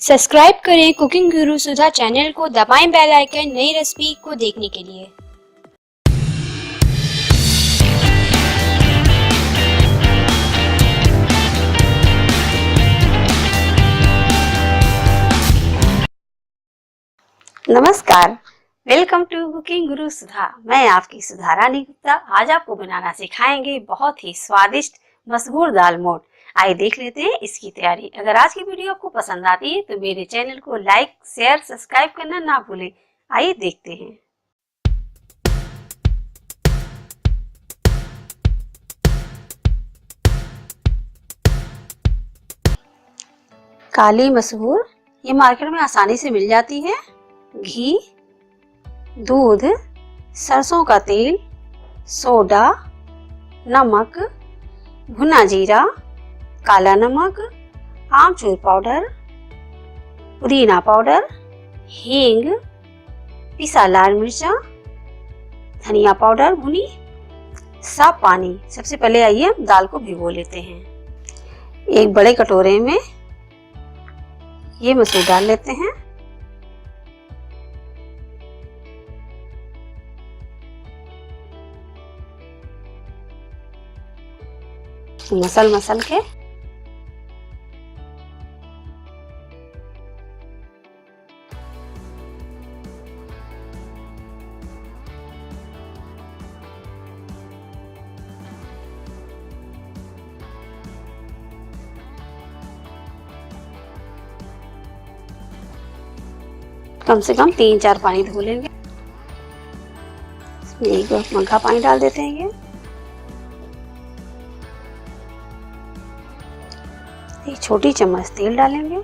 Subscribe करें cooking गुरु सुधा channel को, दबाएं बेल आइकन नई रेसिपी को देखने के लिए। नमस्कार, वेलकम टू कुकिंग गुरु सुधा। मैं आपकी सुधा रानी गुप्ता। आज आपको बनाना सिखाएंगे बहुत ही स्वादिष्ट मसूर दाल मोठ। आइए देख लेते हैं इसकी तैयारी। अगर आज की वीडियो आपको पसंद आती है तो मेरे चैनल को लाइक, शेयर, सब्सक्राइब करना ना भूलें। आइए देखते हैं। काली मसूर ये मार्केट में आसानी से मिल जाती है। घी, दूध, सरसों का तेल, सोडा, नमक, भुना जीरा, काला नमक, आमचूर पाउडर, पुदीना पाउडर, हींग, पिसा लाल मिर्चा, धनिया पाउडर भुनी, साफ पानी। सबसे पहले आइए हम दाल को भिगो लेते हैं। एक बड़े कटोरे में ये मसूर डाल लेते हैं। मसल के कम से कम 3-4 पानी धो लेंगे। इसमें एक मग्गा पानी डाल देते हैं। एक छोटी चम्मच तेल डालेंगे।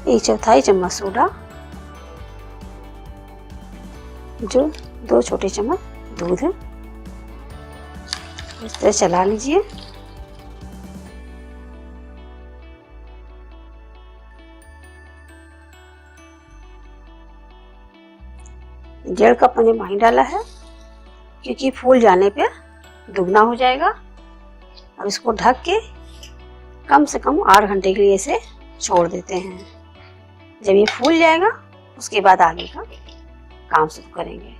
1/4 चम्मच सोडा, जो 2 छोटे चम्मच दूध। इस तरह चला लीजिए। डेढ़ कप मैंने पानी डाला है, क्योंकि फूल जाने पे दुगना हो जाएगा। अब इसको ढक के कम से कम 8 घंटे के लिए इसे छोड़ देते हैं। जब ये फूल जाएगा उसके बाद आगे का काम शुरू करेंगे।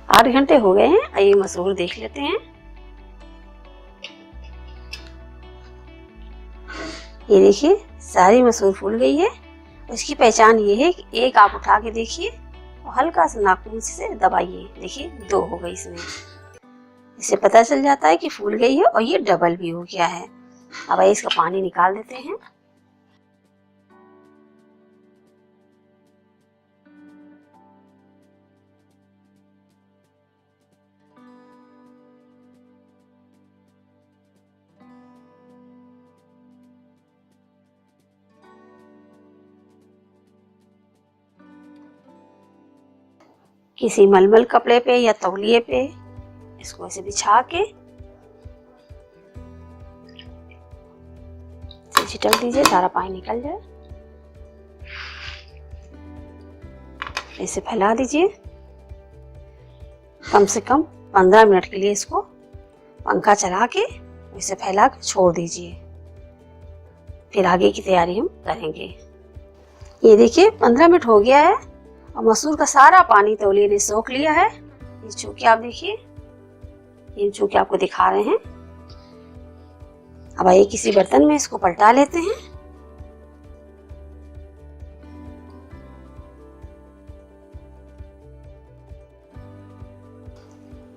8 घंटे हो गए हैं। आइए मसूर देख लेते हैं। ये देखिए, सारी मसूर फूल गई है। इसकी पहचान ये है कि एक आप उठा के देखिए और हल्का सा नाखून से दबाइए। देखिए 2 हो गई इसमें। इससे पता चल जाता है कि फूल गई है और ये डबल भी हो गया है। अब आइए इसका पानी निकाल देते हैं। किसी मलमल कपड़े पे या तौलिए पे इसको ऐसे बिछा के छिटक दीजिए, सारा पानी निकल जाए। ऐसे फैला दीजिए। कम से कम 15 मिनट के लिए इसको पंखा चला के इसे फैला के छोड़ दीजिए। फिर आगे की तैयारी हम करेंगे। ये देखिए 15 मिनट हो गया है और मसूर का सारा पानी तौलिए ने सोख लिया है। ये चूंकि आप देखिए, ये चूंकि आपको दिखा रहे हैं। अब आइए किसी बर्तन में इसको पलटा लेते हैं।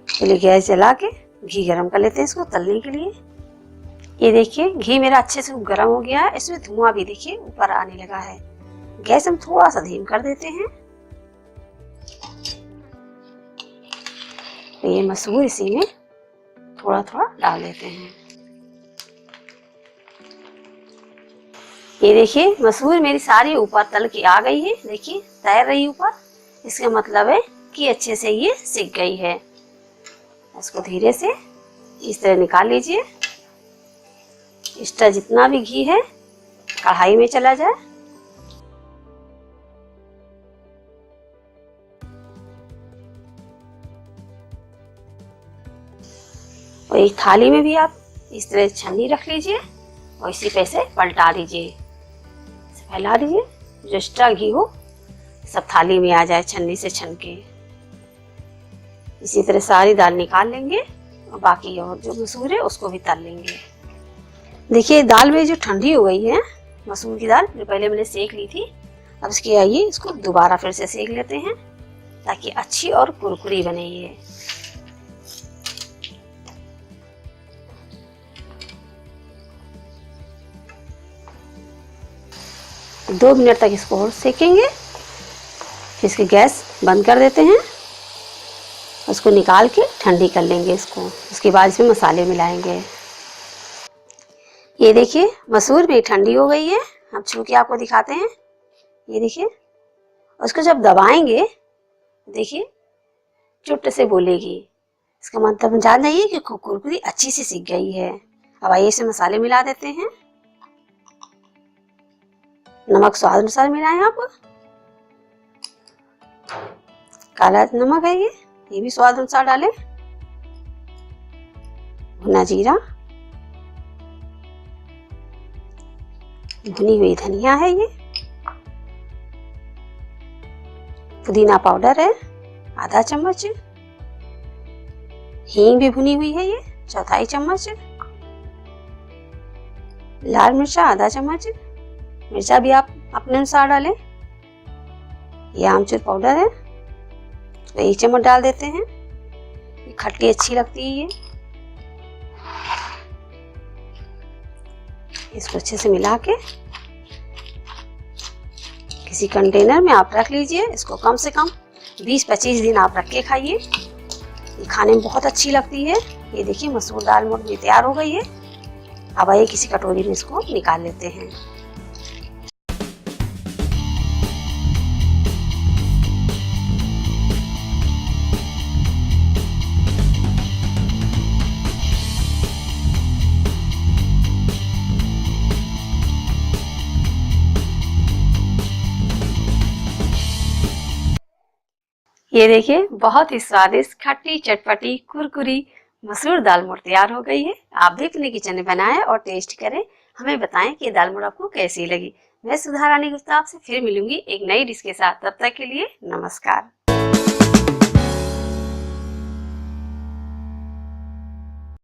पहले गैस जला के घी गरम कर लेते हैं इसको तलने के लिए। ये देखिए घी मेरा अच्छे से गर्म हो गया है। इसमें धुआं भी देखिए ऊपर आने लगा है। गैस हम थोड़ा सा धीम कर देते हैं। तो ये मसूर इसी में थोड़ा थोड़ा डाल देते हैं। ये देखिए मसूर मेरी सारी ऊपर तल के आ गई है। देखिए तैर रही ऊपर। इसका मतलब है कि अच्छे से ये सिक गई है। इसको धीरे से इस तरह निकाल लीजिए। एक्स्ट्रा जितना भी घी है कढ़ाई में चला जाए। और एक थाली में भी आप इस तरह छन्नी रख लीजिए। और इसी पे से पलटा दीजिए, फैला दीजिए। जो एक्स्ट्रा घी हो सब थाली में आ जाए छन्नी से छन के। इसी तरह सारी दाल निकाल लेंगे और बाकी और जो मसूर है उसको भी तल लेंगे। देखिए दाल में जो ठंडी हो गई है मसूर की दाल, जो पहले मैंने सेक ली थी, अब इसके आइए इसको दोबारा फिर से सेक लेते हैं ताकि अच्छी और कुरकुरी बने ये। दो मिनट तक इसको और सेकेंगे, फिर इसकी गैस बंद कर देते हैं। उसको निकाल के ठंडी कर लेंगे इसको। उसके बाद इसमें मसाले मिलाएंगे। ये देखिए मसूर भी ठंडी हो गई है। हम छू के आपको दिखाते हैं। ये देखिए, उसको जब दबाएंगे देखिए चुट से बोलेगी, इसका मतलब जान जाइए कि कुरकुरी अच्छी से सीख गई है। अब आइए इसे मसाले मिला देते हैं। नमक स्वाद अनुसार मिलाएं आप। काला नमक है ये भी स्वाद अनुसार डालें। भुना जीरा, भुनी हुई धनिया है ये, पुदीना पाउडर है आधा चम्मच, हींग भी भुनी हुई है ये चौथाई चम्मच, लाल मिर्चा आधा चम्मच, मिर्चा भी आप अपने अनुसार डालें। ये आमचूर पाउडर है तो 1 चम्मच डाल देते हैं। ये खट्टी अच्छी लगती है ये। इसको अच्छे से मिला के किसी कंटेनर में आप रख लीजिए। इसको कम से कम 20-25 दिन आप रख के खाइए। ये खाने में बहुत अच्छी लगती है। ये देखिए मसूर दाल मोटी तैयार हो गई है। अब आइए किसी कटोरी में इसको निकाल लेते हैं। ये देखिए बहुत ही स्वादिष्ट खट्टी चटपटी कुरकुरी मसूर दाल मोठ तैयार हो गई है। आप भी अपने किचन में बनाएं और टेस्ट करें। हमें बताएं कि दाल मोठ आपको कैसी लगी। मैं सुधा रानी गुप्ता आपसे फिर मिलूंगी एक नई डिश के साथ। तब तक के लिए नमस्कार।